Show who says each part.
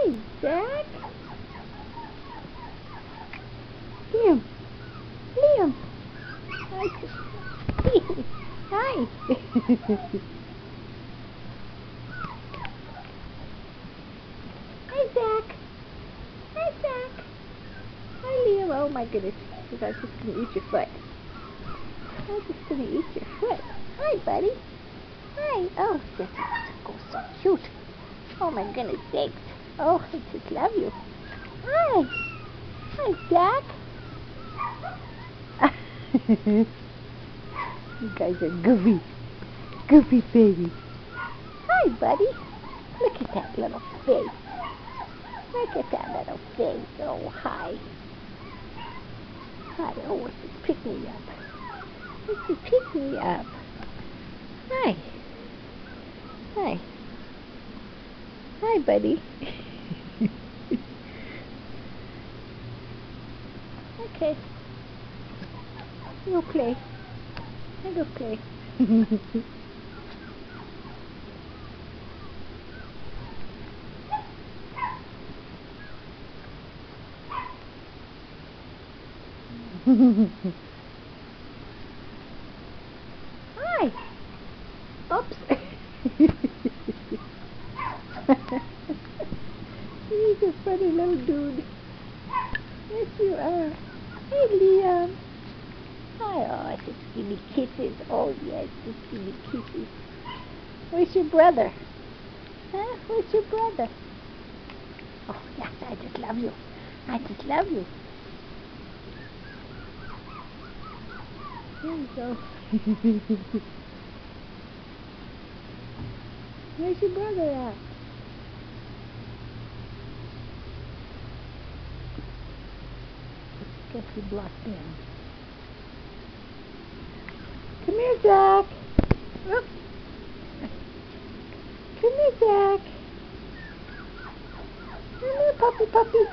Speaker 1: Hey, Zach. Liam. Liam. Hi. Hi. Hi, Zach. Hi, Zach. Hi, Liam. Oh, my goodness. I was just going to eat your foot. I was just going to eat your foot. Hi, buddy. Hi. Oh, this is so cute. Oh, my goodness sakes. Oh, I just love you. Hi. Hi, Zach. You guys are goofy. Goofy baby. Hi, buddy. Look at that little face. Look at that little face. Oh, hi. Hi. Oh, it's just pick me up. It's just pick me up. Hi. Hi. Hi, buddy. Okay. Go play. Go play. Hi. Oops. He's a funny little dude. Yes, you are. Hey, Liam. Hi. Oh, just give me kisses. Oh, yes, just give me kisses. Where's your brother? Huh? Where's your brother? Oh, yes, I just love you. I just love you. Here we go. Where's your brother at? Guess he blocked in. Come here, Zach. Oops. Come here, Zach. Come here, puppy, puppy.